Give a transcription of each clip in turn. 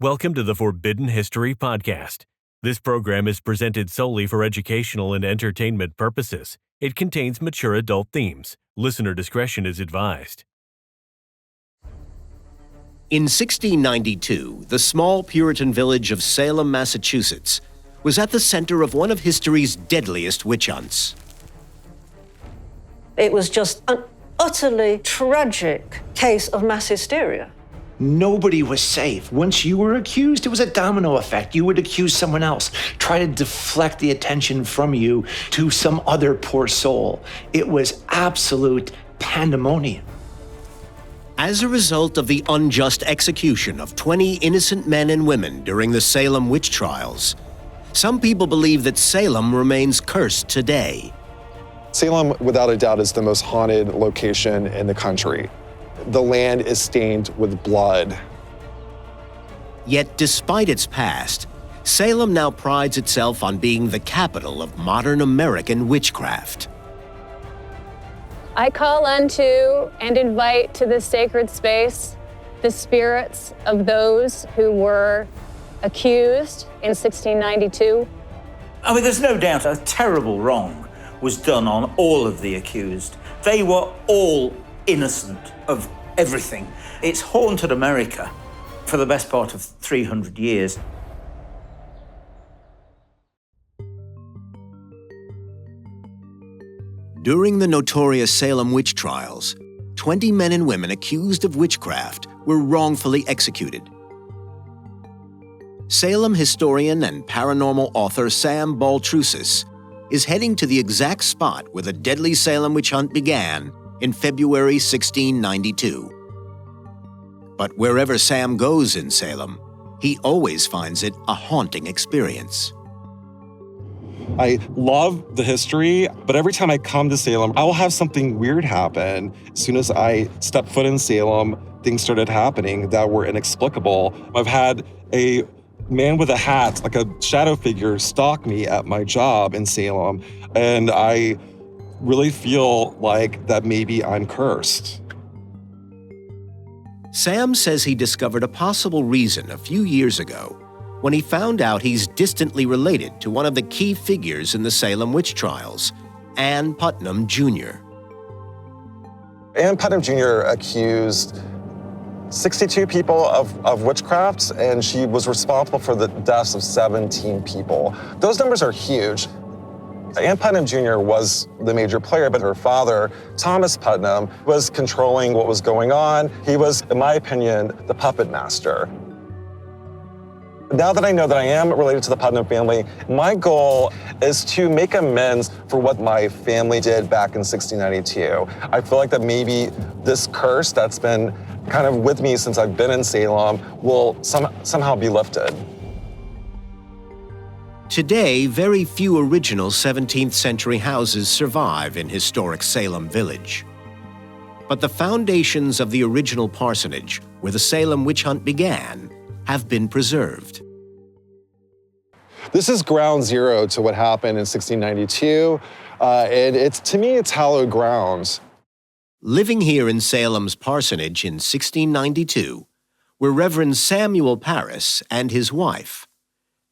Welcome to the Forbidden History Podcast. This program is presented solely for educational and entertainment purposes. It contains mature adult themes. Listener discretion is advised. In 1692, the small Puritan village of Salem, Massachusetts, was at the center of one of history's deadliest witch hunts. It was just an utterly tragic case of mass hysteria. Nobody was safe. Once you were accused, it was a domino effect. You would accuse someone else, try to deflect the attention from you to some other poor soul. It was absolute pandemonium. As a result of the unjust execution of 20 innocent men and women during the Salem Witch Trials, some people believe that Salem remains cursed today. Salem, without a doubt, is the most haunted location in the country. The land is stained with blood. Yet, despite its past, Salem now prides itself on being the capital of modern American witchcraft. I call unto and invite to this sacred space the spirits of those who were accused in 1692. I mean, there's no doubt a terrible wrong was done on all of the accused. They were all innocent of everything. It's haunted America for the best part of 300 years. During the notorious Salem Witch Trials, 20 men and women accused of witchcraft were wrongfully executed. Salem historian and paranormal author Sam Baltrusis is heading to the exact spot where the deadly Salem witch hunt began in February 1692. But wherever Sam goes in Salem, he always finds it a haunting experience. I love the history, but every time I come to Salem, I will have something weird happen. As soon as I step foot in Salem, things started happening that were inexplicable. I've had a man with a hat, like a shadow figure, stalk me at my job in Salem, and I really feel like that maybe I'm cursed. Sam says he discovered a possible reason a few years ago when he found out he's distantly related to one of the key figures in the Salem Witch Trials, Ann Putnam Jr. Ann Putnam Jr. accused 62 people of witchcraft, and she was responsible for the deaths of 17 people. Those numbers are huge. Ann Putnam Jr. was the major player, but her father, Thomas Putnam, was controlling what was going on. He was, in my opinion, the puppet master. Now that I know that I am related to the Putnam family, my goal is to make amends for what my family did back in 1692. I feel like that maybe this curse that's been kind of with me since I've been in Salem will somehow be lifted. Today, very few original 17th century houses survive in historic Salem Village. But the foundations of the original parsonage, where the Salem witch hunt began, have been preserved. This is ground zero to what happened in 1692, and to me, it's hallowed ground. Living here in Salem's parsonage in 1692 were Reverend Samuel Parris and his wife,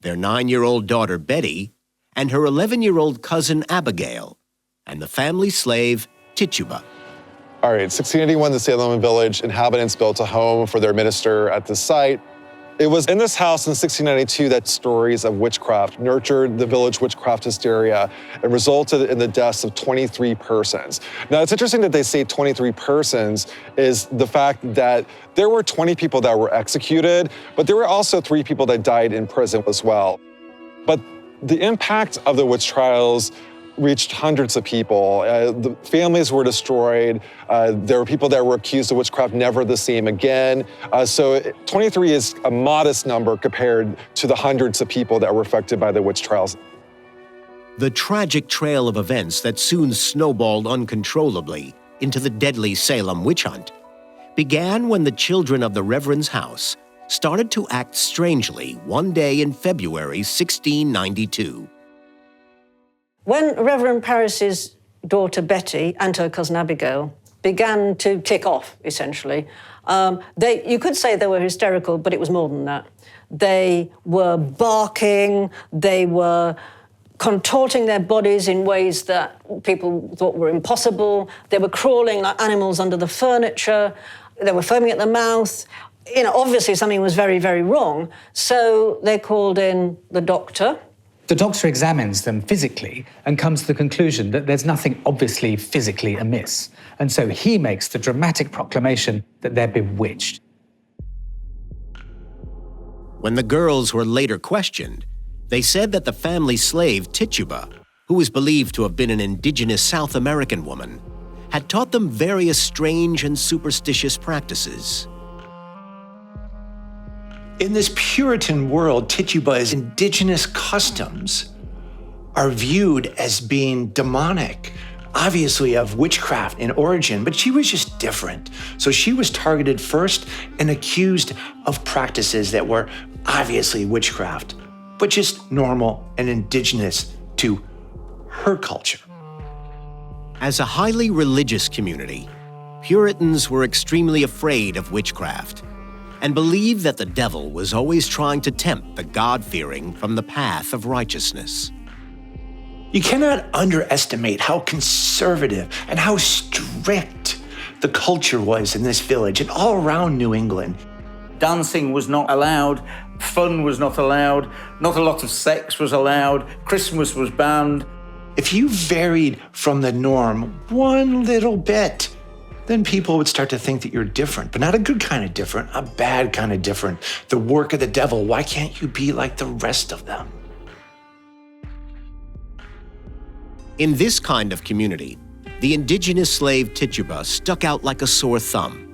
their 9-year-old daughter Betty, and her 11-year-old cousin Abigail, and the family slave Tituba. All right, 1681, the Salem Village inhabitants built a home for their minister at the site. It was in this house in 1692 that stories of witchcraft nurtured the village witchcraft hysteria and resulted in the deaths of 23 persons. Now, it's interesting that they say 23 persons is the fact that there were 20 people that were executed, but there were also 3 people that died in prison as well. But the impact of the witch trials reached hundreds of people. The families were destroyed. There were people that were accused of witchcraft, never the same again. So 23 is a modest number compared to the hundreds of people that were affected by the witch trials. The tragic trail of events that soon snowballed uncontrollably into the deadly Salem witch hunt began when the children of the Reverend's house started to act strangely one day in February 1692. When Reverend Parris's daughter Betty and her cousin Abigail began to kick off, essentially. You could say they were hysterical, but it was more than that. They were barking, they were contorting their bodies in ways that people thought were impossible. They were crawling like animals under the furniture. They were foaming at the mouth. Obviously something was very, very wrong. So they called in the doctor. The doctor examines them physically and comes to the conclusion that there's nothing obviously physically amiss. And so he makes the dramatic proclamation that they're bewitched. When the girls were later questioned, they said that the family slave Tituba, who was believed to have been an indigenous South American woman, had taught them various strange and superstitious practices. In this Puritan world, Tituba's indigenous customs are viewed as being demonic, obviously of witchcraft in origin, but she was just different. So she was targeted first and accused of practices that were obviously witchcraft, but just normal and indigenous to her culture. As a highly religious community, Puritans were extremely afraid of witchcraft and believed that the devil was always trying to tempt the God-fearing from the path of righteousness. You cannot underestimate how conservative and how strict the culture was in this village and all around New England. Dancing was not allowed, fun was not allowed, not a lot of sex was allowed, Christmas was banned. If you varied from the norm one little bit, then people would start to think that you're different, but not a good kind of different, a bad kind of different. The work of the devil, why can't you be like the rest of them? In this kind of community, the indigenous slave Tituba stuck out like a sore thumb,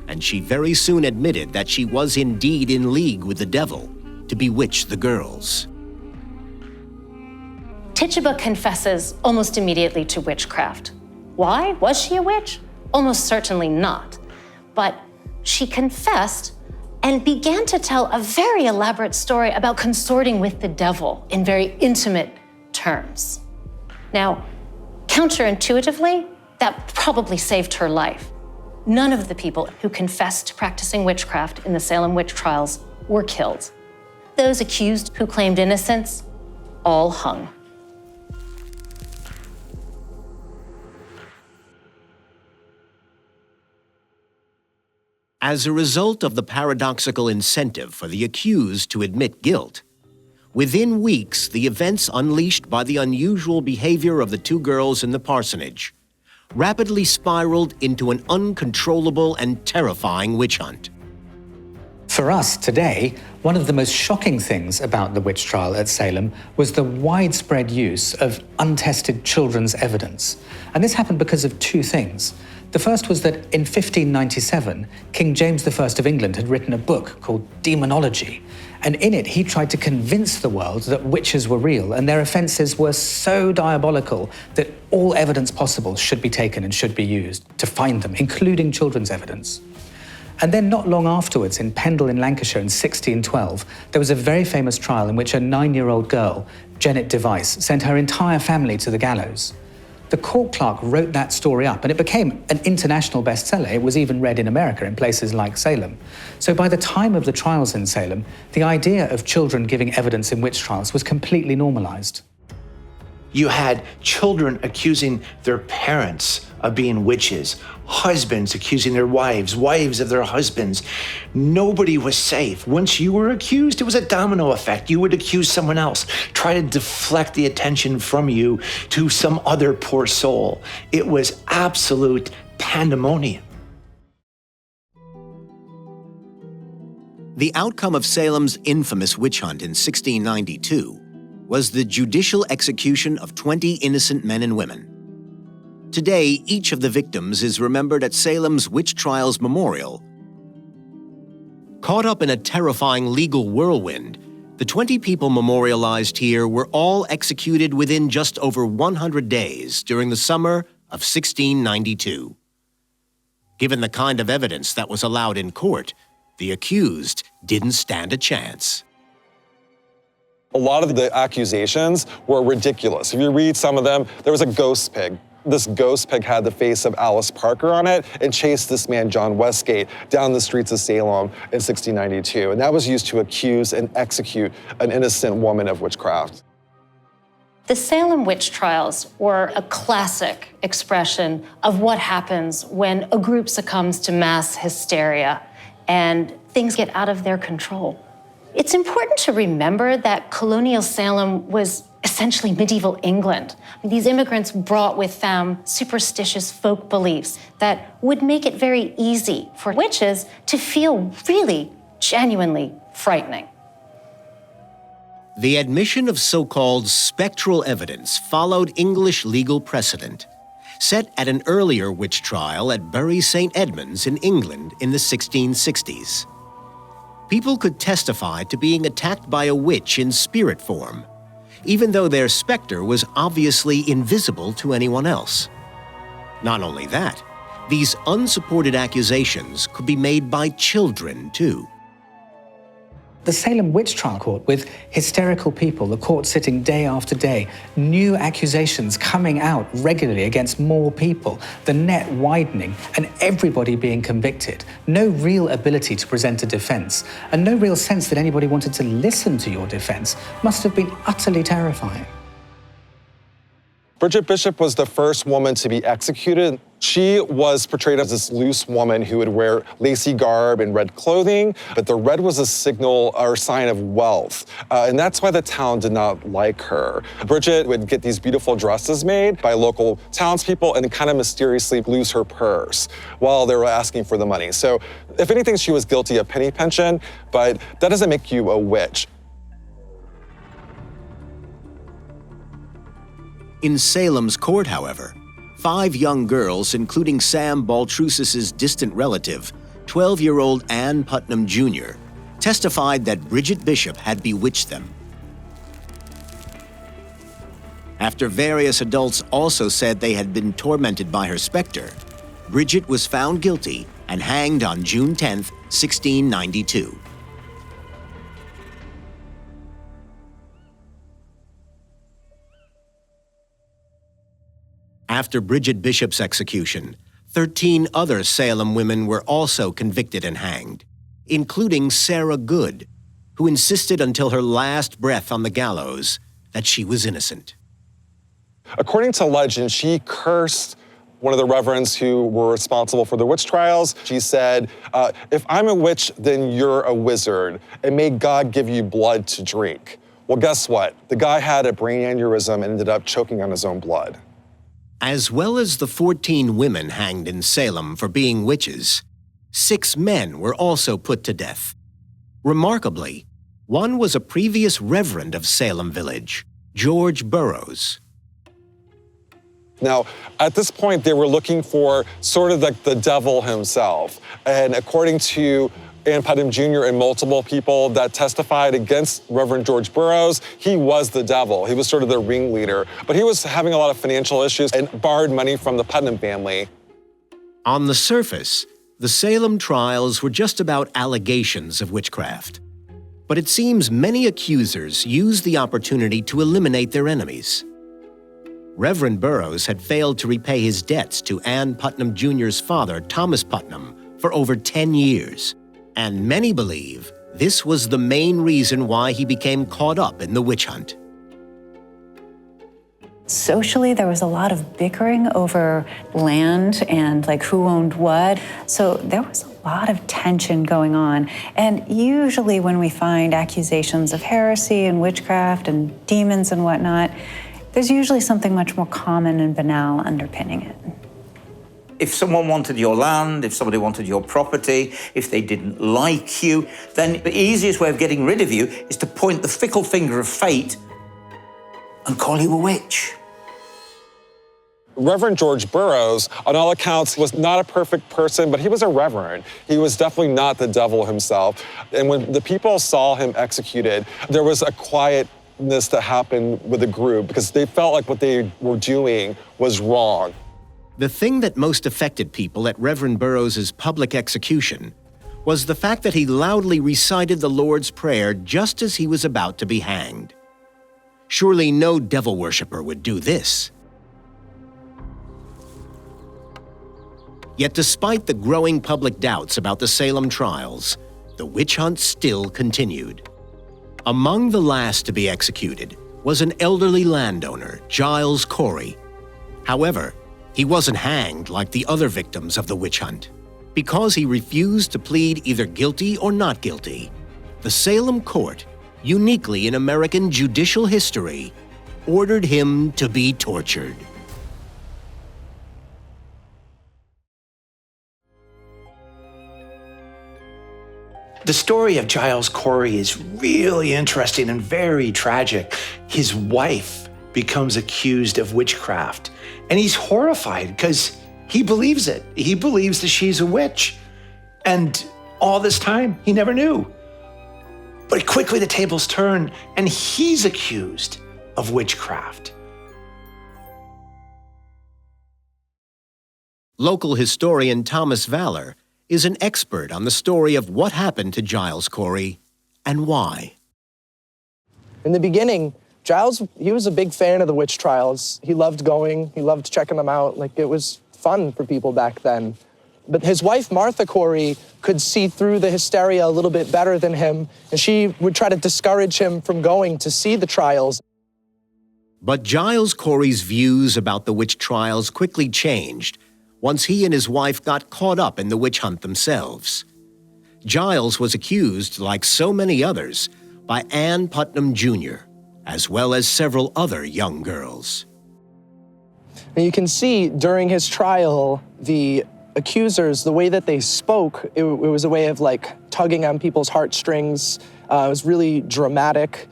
and she very soon admitted that she was indeed in league with the devil to bewitch the girls. Tituba confesses almost immediately to witchcraft. Why? Was she a witch? Almost certainly not. But she confessed and began to tell a very elaborate story about consorting with the devil in very intimate terms. Now, counterintuitively, that probably saved her life. None of the people who confessed to practicing witchcraft in the Salem Witch Trials were killed. Those accused who claimed innocence, all hung. As a result of the paradoxical incentive for the accused to admit guilt, within weeks, the events unleashed by the unusual behavior of the two girls in the parsonage rapidly spiraled into an uncontrollable and terrifying witch hunt. For us today, one of the most shocking things about the witch trial at Salem was the widespread use of untested children's evidence. And this happened because of two things. The first was that in 1597, King James I of England had written a book called Demonology, and in it he tried to convince the world that witches were real and their offences were so diabolical that all evidence possible should be taken and should be used to find them, including children's evidence. And then not long afterwards, in Pendle in Lancashire in 1612, there was a very famous trial in which a 9-year-old girl, Janet Device, sent her entire family to the gallows. The court clerk wrote that story up, and it became an international bestseller. It was even read in America in places like Salem. So by the time of the trials in Salem, the idea of children giving evidence in witch trials was completely normalized. You had children accusing their parents of being witches, husbands accusing their wives, wives of their husbands. Nobody was safe. Once you were accused, it was a domino effect. You would accuse someone else, try to deflect the attention from you to some other poor soul. It was absolute pandemonium. The outcome of Salem's infamous witch hunt in 1692 was the judicial execution of 20 innocent men and women. Today, each of the victims is remembered at Salem's Witch Trials Memorial. Caught up in a terrifying legal whirlwind, the 20 people memorialized here were all executed within just over 100 days during the summer of 1692. Given the kind of evidence that was allowed in court, the accused didn't stand a chance. A lot of the accusations were ridiculous. If you read some of them, there was a ghost pig. This ghost pig had the face of Alice Parker on it and chased this man, John Westgate, down the streets of Salem in 1692. And that was used to accuse and execute an innocent woman of witchcraft. The Salem Witch Trials were a classic expression of what happens when a group succumbs to mass hysteria and things get out of their control. It's important to remember that colonial Salem was essentially medieval England. These immigrants brought with them superstitious folk beliefs that would make it very easy for witches to feel really, genuinely frightening. The admission of so-called spectral evidence followed English legal precedent, set at an earlier witch trial at Bury St. Edmunds in England in the 1660s. People could testify to being attacked by a witch in spirit form, even though their specter was obviously invisible to anyone else. Not only that, these unsupported accusations could be made by children, too. The Salem Witch Trial court, with hysterical people, the court sitting day after day, new accusations coming out regularly against more people, the net widening, and everybody being convicted. No real ability to present a defense, and no real sense that anybody wanted to listen to your defense must have been utterly terrifying. Bridget Bishop was the first woman to be executed. She was portrayed as this loose woman who would wear lacy garb and red clothing, but the red was a signal or sign of wealth. And that's why the town did not like her. Bridget would get these beautiful dresses made by local townspeople and kind of mysteriously lose her purse while they were asking for the money. So if anything, she was guilty of penny pinching, but that doesn't make you a witch. In Salem's court, however, 5 young girls, including Sam Baltrusis' distant relative, 12-year-old Ann Putnam Jr., testified that Bridget Bishop had bewitched them. After various adults also said they had been tormented by her specter, Bridget was found guilty and hanged on June 10, 1692. After Bridget Bishop's execution, 13 other Salem women were also convicted and hanged, including Sarah Good, who insisted until her last breath on the gallows that she was innocent. According to legend, she cursed one of the reverends who were responsible for the witch trials. She said, if I'm a witch, then you're a wizard, and may God give you blood to drink. Well, guess what? The guy had a brain aneurysm and ended up choking on his own blood. As well as the 14 women hanged in Salem for being witches, 6 men were also put to death. Remarkably, one was a previous reverend of Salem Village, George Burroughs. Now, at this point, they were looking for sort of like the devil himself. And according to Ann Putnam Jr. and multiple people that testified against Reverend George Burroughs, he was the devil. He was sort of the ringleader. But he was having a lot of financial issues and borrowed money from the Putnam family. On the surface, the Salem trials were just about allegations of witchcraft. But it seems many accusers used the opportunity to eliminate their enemies. Reverend Burroughs had failed to repay his debts to Ann Putnam Jr.'s father, Thomas Putnam, for over 10 years. And many believe this was the main reason why he became caught up in the witch hunt. Socially, there was a lot of bickering over land and like who owned what. So there was a lot of tension going on. And usually when we find accusations of heresy and witchcraft and demons and whatnot, there's usually something much more common and banal underpinning it. If someone wanted your land, if somebody wanted your property, if they didn't like you, then the easiest way of getting rid of you is to point the fickle finger of fate and call you a witch. Reverend George Burroughs, on all accounts, was not a perfect person, but he was a reverend. He was definitely not the devil himself. And when the people saw him executed, there was a quietness that happened with the group because they felt like what they were doing was wrong. The thing that most affected people at Reverend Burroughs' public execution was the fact that he loudly recited the Lord's Prayer just as he was about to be hanged. Surely no devil worshiper would do this. Yet despite the growing public doubts about the Salem trials, the witch hunt still continued. Among the last to be executed was an elderly landowner, Giles Corey. However, he wasn't hanged like the other victims of the witch hunt. Because he refused to plead either guilty or not guilty, the Salem court, uniquely in American judicial history, ordered him to be tortured. The story of Giles Corey is really interesting and very tragic. His wife becomes accused of witchcraft, and he's horrified because he believes it. He believes that she's a witch. And all this time, he never knew. But quickly the tables turn, and he's accused of witchcraft. Local historian Thomas Valor is an expert on the story of what happened to Giles Corey and why. In the beginning, Giles, he was a big fan of the witch trials. He loved going, he loved checking them out. Like, it was fun for people back then. But his wife, Martha Corey, could see through the hysteria a little bit better than him, and she would try to discourage him from going to see the trials. But Giles Corey's views about the witch trials quickly changed once he and his wife got caught up in the witch hunt themselves. Giles was accused, like so many others, by Ann Putnam Jr., as well as several other young girls. And you can see during his trial, the accusers, the way that they spoke, it was a way of like tugging on people's heartstrings. It was really dramatic.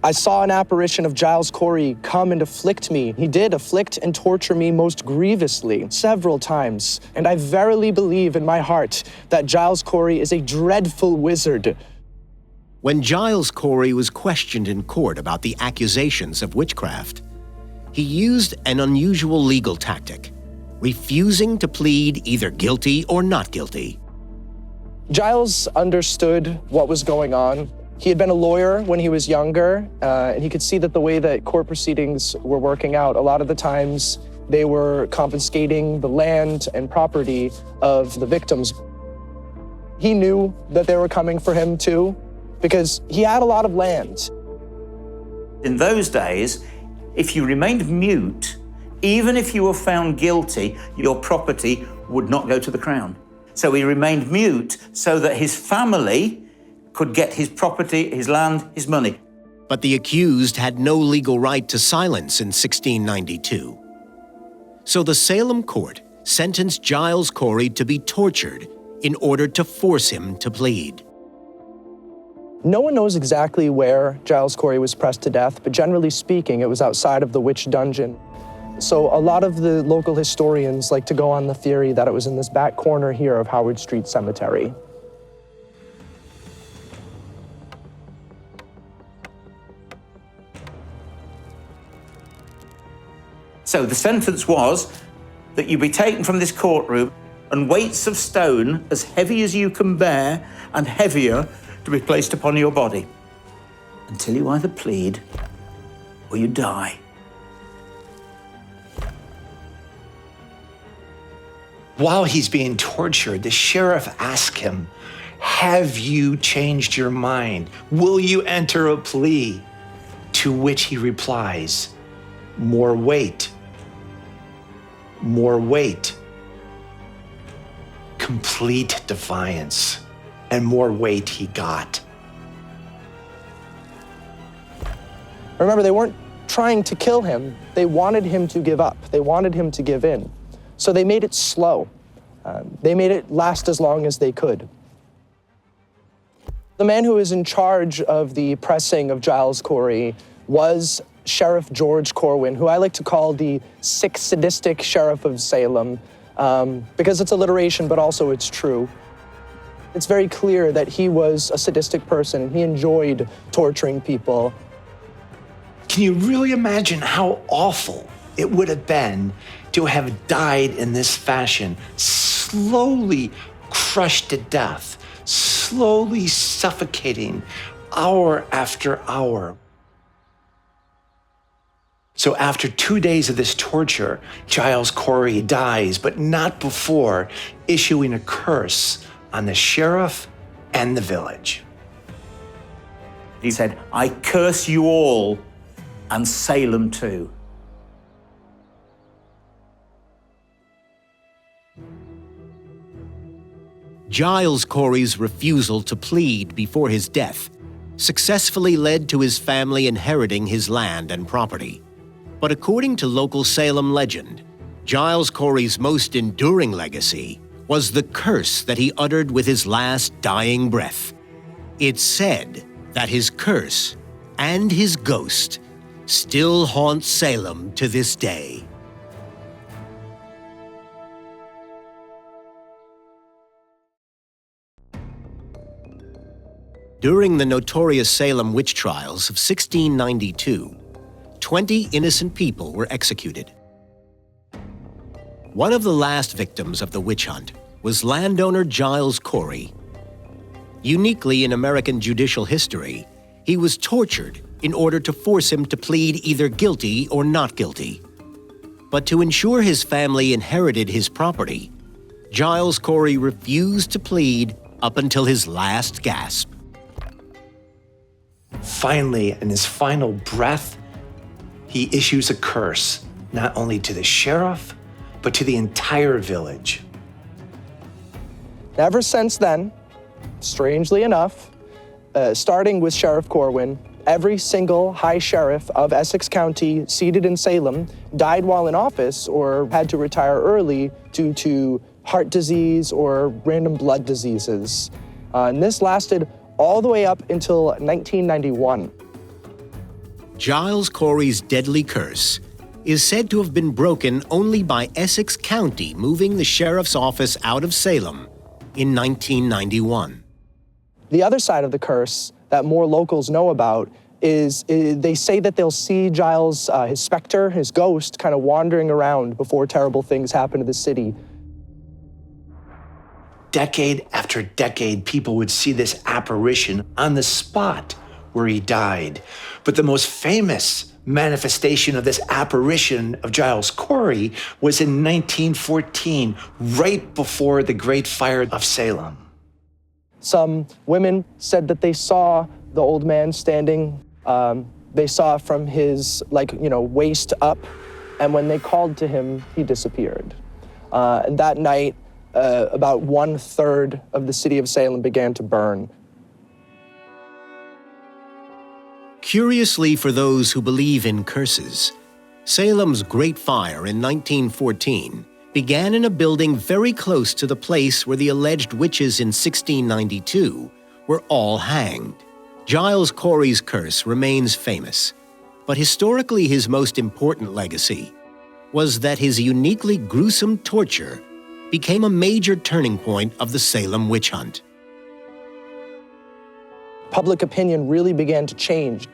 I saw an apparition of Giles Corey come and afflict me. He did afflict and torture me most grievously, several times. And I verily believe in my heart that Giles Corey is a dreadful wizard. When Giles Corey was questioned in court about the accusations of witchcraft, he used an unusual legal tactic, refusing to plead either guilty or not guilty. Giles understood what was going on. He had been a lawyer when he was younger, and he could see that the way that court proceedings were working out, a lot of the times they were confiscating the land and property of the victims. He knew that they were coming for him too, because he had a lot of land. In those days, if you remained mute, even if you were found guilty, your property would not go to the crown. So he remained mute so that his family could get his property, his land, his money. But the accused had no legal right to silence in 1692. So the Salem court sentenced Giles Corey to be tortured in order to force him to plead. No one knows exactly where Giles Corey was pressed to death, but generally speaking, it was outside of the witch dungeon. So a lot of the local historians like to go on the theory that it was in this back corner here of Howard Street Cemetery. So the sentence was that you be taken from this courtroom and weights of stone as heavy as you can bear and heavier to be placed upon your body until you either plead or you die. While he's being tortured, the sheriff asks him, "Have you changed your mind? Will you enter a plea?" To which he replies, "More weight. More weight." Complete defiance, and more weight he got. Remember, they weren't trying to kill him. They wanted him to give up. They wanted him to give in. So they made it slow. They made it last as long as they could. The man who was in charge of the pressing of Giles Corey was Sheriff George Corwin, who I like to call the sick, sadistic sheriff of Salem, because it's alliteration, but also it's true. It's very clear that he was a sadistic person, and he enjoyed torturing people. Can you really imagine how awful it would have been to have died in this fashion, slowly crushed to death, slowly suffocating hour after hour? So after 2 days of this torture, Giles Corey dies, but not before issuing a curse on the sheriff and the village. He said, "I curse you all, and Salem too." Giles Corey's refusal to plead before his death successfully led to his family inheriting his land and property. But according to local Salem legend, Giles Corey's most enduring legacy was the curse that he uttered with his last dying breath. It's said that his curse and his ghost still haunt Salem to this day. During the notorious Salem Witch Trials of 1692, 20 innocent people were executed. One of the last victims of the witch hunt was landowner Giles Corey. Uniquely in American judicial history, he was tortured in order to force him to plead either guilty or not guilty. But to ensure his family inherited his property, Giles Corey refused to plead up until his last gasp. Finally, in his final breath, he issues a curse, not only to the sheriff, but to the entire village. Ever since then, strangely enough, starting with Sheriff Corwin, every single high sheriff of Essex County seated in Salem died while in office or had to retire early due to heart disease or random blood diseases. And this lasted all the way up until 1991. Giles Corey's deadly curse is said to have been broken only by Essex County moving the sheriff's office out of Salem in 1991. The other side of the curse that more locals know about is they say that they'll see Giles, his specter, his ghost, kind of wandering around before terrible things happen to the city. Decade after decade, people would see this apparition on the spot where he died. But the most famous manifestation of this apparition of Giles Corey was in 1914, right before the Great Fire of Salem. Some women said that they saw the old man standing. They saw from his, waist up, and when they called to him, he disappeared. And that night, about 1/3 of the city of Salem began to burn. Curiously, for those who believe in curses, Salem's Great Fire in 1914 began in a building very close to the place where the alleged witches in 1692 were all hanged. Giles Corey's curse remains famous, but historically his most important legacy was that his uniquely gruesome torture became a major turning point of the Salem witch hunt. Public opinion really began to change.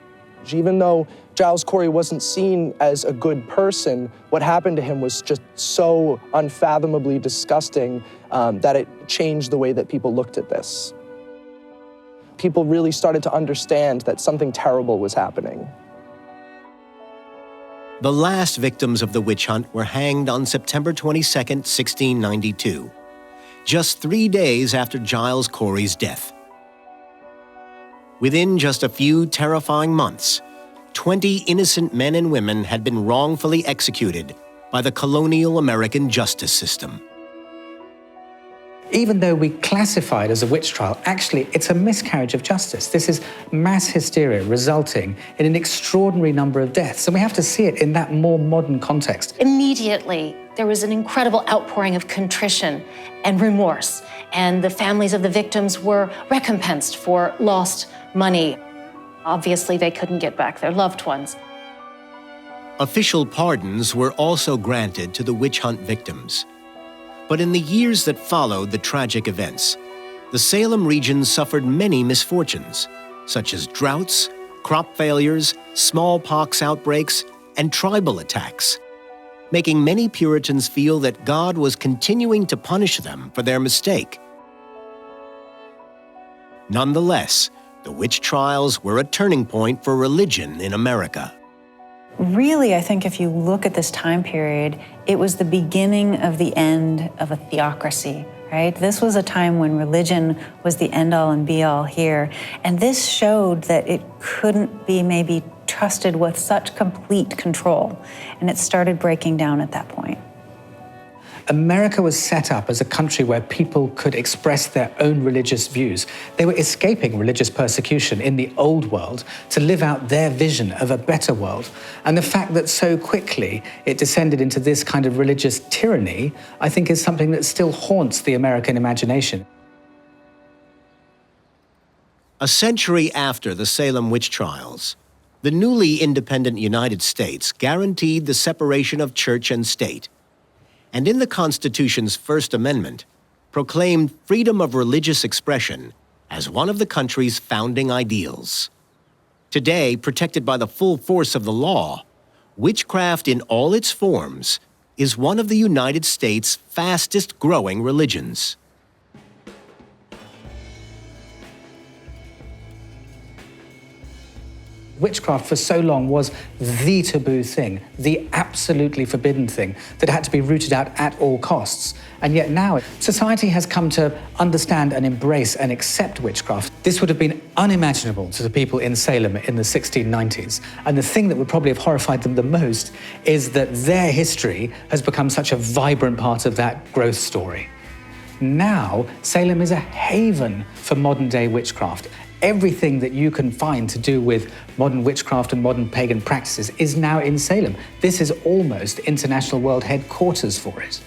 Even though Giles Corey wasn't seen as a good person, what happened to him was just so unfathomably disgusting that it changed the way that people looked at this. People really started to understand that something terrible was happening. The last victims of the witch hunt were hanged on September 22, 1692, just 3 days after Giles Corey's death. Within just a few terrifying months, 20 innocent men and women had been wrongfully executed by the colonial American justice system. Even though we classify it as a witch trial, actually it's a miscarriage of justice. This is mass hysteria resulting in an extraordinary number of deaths, and we have to see it in that more modern context. Immediately, there was an incredible outpouring of contrition and remorse, and the families of the victims were recompensed for lost money. Obviously, they couldn't get back their loved ones. Official pardons were also granted to the witch hunt victims. But in the years that followed the tragic events, the Salem region suffered many misfortunes, such as droughts, crop failures, smallpox outbreaks, and tribal attacks, making many Puritans feel that God was continuing to punish them for their mistake. Nonetheless, the witch trials were a turning point for religion in America. Really, I think if you look at this time period, it was the beginning of the end of a theocracy, right? This was a time when religion was the end-all and be-all here, and this showed that it couldn't be maybe trusted with such complete control, and it started breaking down at that point. America was set up as a country where people could express their own religious views. They were escaping religious persecution in the old world to live out their vision of a better world. And the fact that so quickly it descended into this kind of religious tyranny, I think is something that still haunts the American imagination. A century after the Salem Witch Trials, the newly independent United States guaranteed the separation of church and state, and in the Constitution's First Amendment, proclaimed freedom of religious expression as one of the country's founding ideals. Today, protected by the full force of the law, witchcraft in all its forms is one of the United States' fastest-growing religions. Witchcraft for so long was the taboo thing, the absolutely forbidden thing that had to be rooted out at all costs. And yet now, society has come to understand and embrace and accept witchcraft. This would have been unimaginable to the people in Salem in the 1690s. And the thing that would probably have horrified them the most is that their history has become such a vibrant part of that growth story. Now, Salem is a haven for modern-day witchcraft. Everything that you can find to do with modern witchcraft and modern pagan practices is now in Salem. This is almost international world headquarters for it.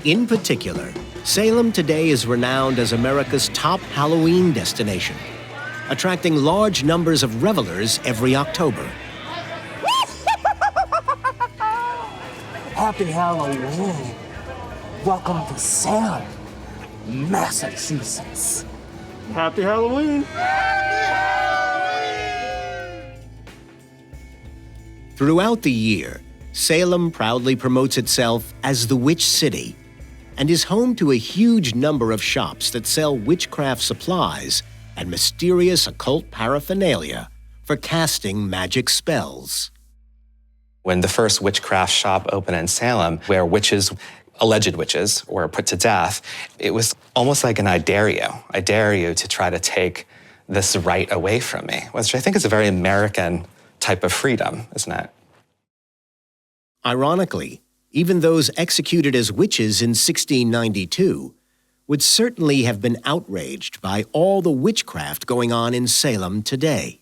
In particular, Salem today is renowned as America's top Halloween destination, attracting large numbers of revelers every October. Happy Halloween. Welcome to Salem, Massachusetts. Happy Halloween! Throughout the year, Salem proudly promotes itself as the Witch City and is home to a huge number of shops that sell witchcraft supplies and mysterious occult paraphernalia for casting magic spells. When the first witchcraft shop opened in Salem, where alleged witches were put to death, it was almost like an I dare you to try to take this right away from me, which I think is a very American type of freedom, isn't it? Ironically, even those executed as witches in 1692 would certainly have been outraged by all the witchcraft going on in Salem today.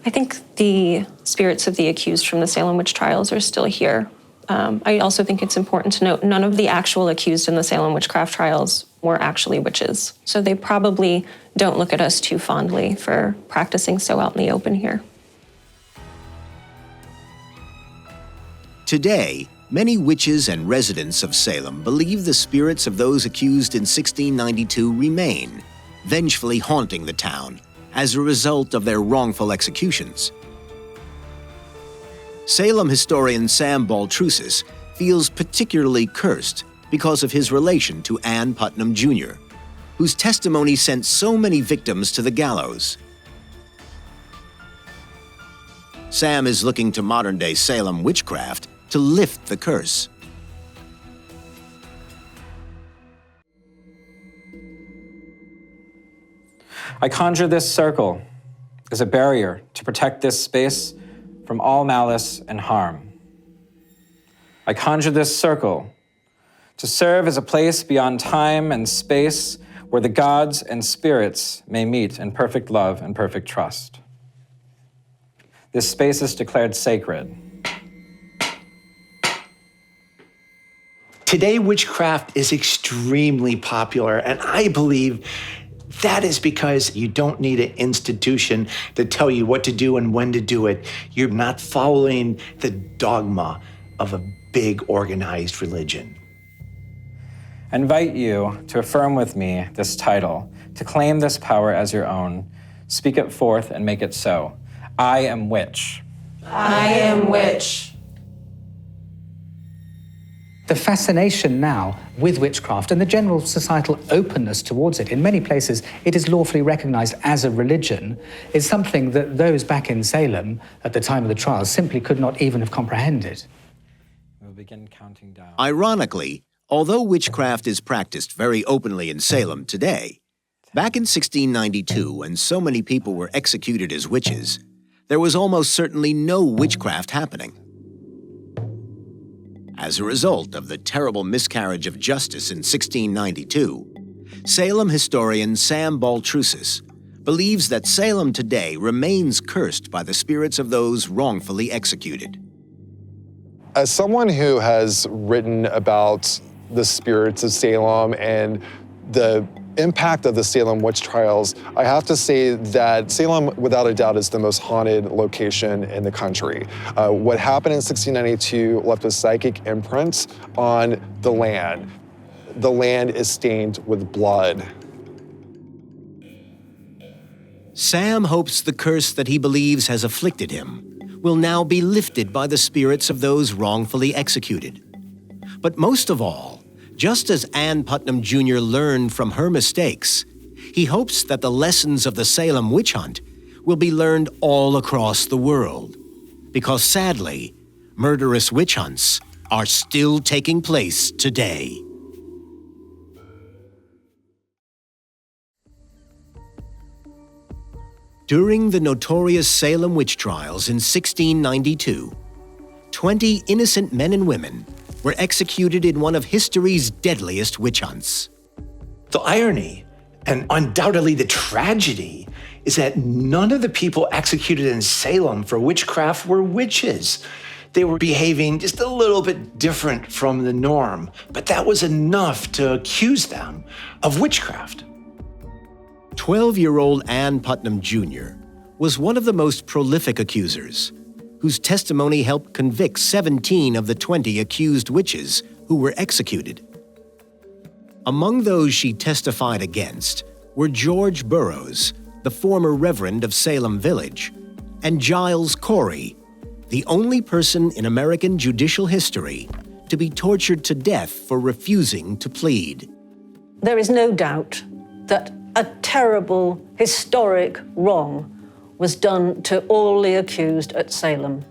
I think the spirits of the accused from the Salem Witch Trials are still here. I also think it's important to note none of the actual accused in the Salem Witchcraft Trials were actually witches. So they probably don't look at us too fondly for practicing so out in the open here. Today, many witches and residents of Salem believe the spirits of those accused in 1692 remain, vengefully haunting the town as a result of their wrongful executions. Salem historian Sam Baltrusis feels particularly cursed because of his relation to Ann Putnam Jr., whose testimony sent so many victims to the gallows. Sam is looking to modern-day Salem witchcraft to lift the curse. I conjure this circle as a barrier to protect this space from all malice and harm. I conjure this circle to serve as a place beyond time and space where the gods and spirits may meet in perfect love and perfect trust. This space is declared sacred. Today, witchcraft is extremely popular, and I believe that is because you don't need an institution to tell you what to do and when to do it. You're not following the dogma of a big organized religion. I invite you to affirm with me this title, to claim this power as your own. Speak it forth and make it so. I am witch. I am witch. The fascination now with witchcraft and the general societal openness towards it, in many places it is lawfully recognized as a religion, is something that those back in Salem at the time of the trials simply could not even have comprehended. We'll begin counting down. Ironically, although witchcraft is practiced very openly in Salem today, back in 1692, when so many people were executed as witches, there was almost certainly no witchcraft happening. As a result of the terrible miscarriage of justice in 1692, Salem historian Sam Baltrusis believes that Salem today remains cursed by the spirits of those wrongfully executed. As someone who has written about the spirits of Salem and the impact of the Salem Witch Trials, I have to say that Salem, without a doubt, is the most haunted location in the country. What happened in 1692 left a psychic imprint on the land. The land is stained with blood. Sam hopes the curse that he believes has afflicted him will now be lifted by the spirits of those wrongfully executed. But most of all, just as Ann Putnam Jr. learned from her mistakes, he hopes that the lessons of the Salem witch hunt will be learned all across the world. Because sadly, murderous witch hunts are still taking place today. During the notorious Salem witch trials in 1692, 20 innocent men and women were executed in one of history's deadliest witch hunts. The irony, and undoubtedly the tragedy, is that none of the people executed in Salem for witchcraft were witches. They were behaving just a little bit different from the norm, but that was enough to accuse them of witchcraft. 12-year-old Ann Putnam Jr. was one of the most prolific accusers, whose testimony helped convict 17 of the 20 accused witches who were executed. Among those she testified against were George Burroughs, the former Reverend of Salem Village, and Giles Corey, the only person in American judicial history to be tortured to death for refusing to plead. There is no doubt that a terrible, historic wrong was done to all the accused at Salem.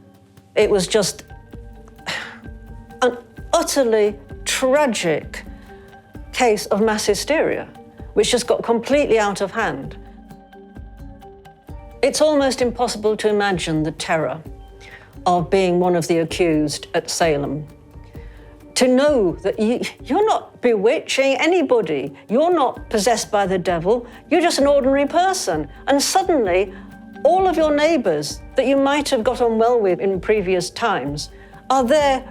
It was just an utterly tragic case of mass hysteria, which just got completely out of hand. It's almost impossible to imagine the terror of being one of the accused at Salem. To know that you're not bewitching anybody, you're not possessed by the devil, you're just an ordinary person. And suddenly, all of your neighbors that you might have got on well with in previous times are there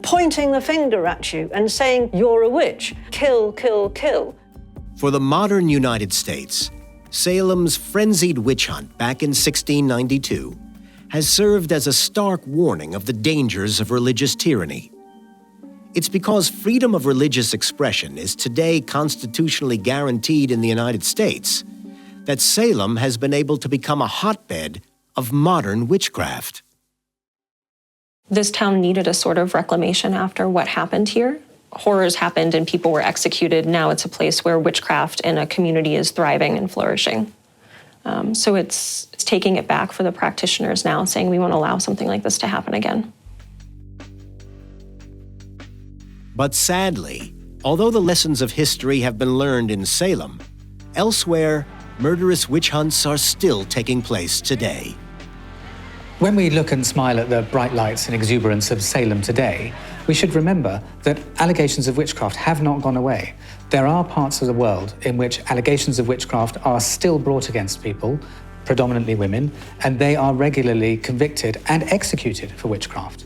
pointing the finger at you and saying, you're a witch, kill, kill, kill. For the modern United States, Salem's frenzied witch hunt back in 1692 has served as a stark warning of the dangers of religious tyranny. It's because freedom of religious expression is today constitutionally guaranteed in the United States that Salem has been able to become a hotbed of modern witchcraft. This town needed a sort of reclamation after what happened here. Horrors happened and people were executed. Now it's a place where witchcraft in a community is thriving and flourishing. So it's taking it back for the practitioners now, saying we won't allow something like this to happen again. But sadly, although the lessons of history have been learned in Salem, elsewhere, murderous witch hunts are still taking place today. When we look and smile at the bright lights and exuberance of Salem today, we should remember that allegations of witchcraft have not gone away. There are parts of the world in which allegations of witchcraft are still brought against people, predominantly women, and they are regularly convicted and executed for witchcraft.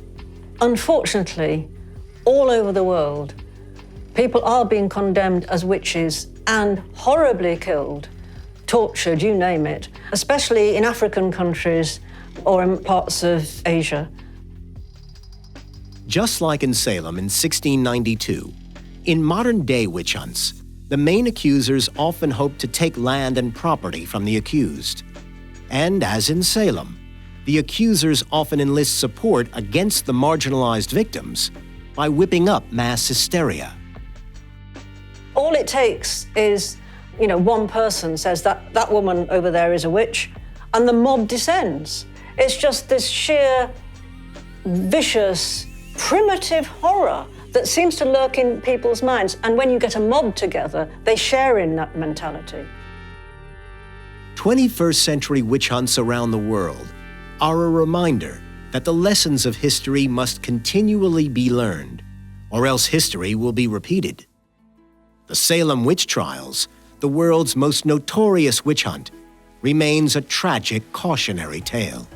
Unfortunately, all over the world, people are being condemned as witches and horribly killed, tortured, you name it, especially in African countries or in parts of Asia. Just like in Salem in 1692, in modern-day witch hunts, the main accusers often hope to take land and property from the accused. And as in Salem, the accusers often enlist support against the marginalized victims by whipping up mass hysteria. All it takes is, one person says that woman over there is a witch, and the mob descends. It's just this sheer, vicious, primitive horror that seems to lurk in people's minds. And when you get a mob together, they share in that mentality. 21st century witch hunts around the world are a reminder that the lessons of history must continually be learned, or else history will be repeated. The Salem Witch Trials, the world's most notorious witch hunt, remains a tragic cautionary tale.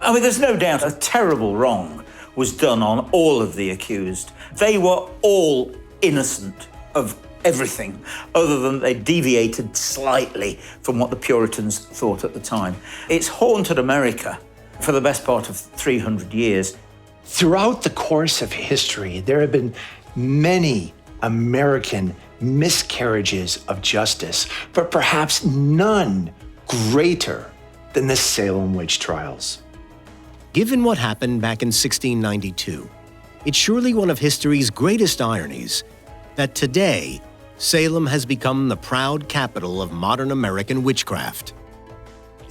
I mean, there's no doubt a terrible wrong was done on all of the accused. They were all innocent of everything, other than they deviated slightly from what the Puritans thought at the time. It's haunted America for the best part of 300 years. Throughout the course of history, there have been many American miscarriages of justice, but perhaps none greater than the Salem Witch Trials. Given what happened back in 1692, it's surely one of history's greatest ironies that today, Salem has become the proud capital of modern American witchcraft.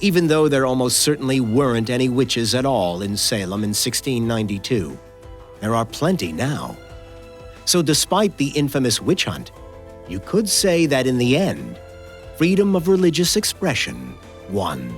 Even though there almost certainly weren't any witches at all in Salem in 1692, there are plenty now. So despite the infamous witch hunt, you could say that in the end, freedom of religious expression won.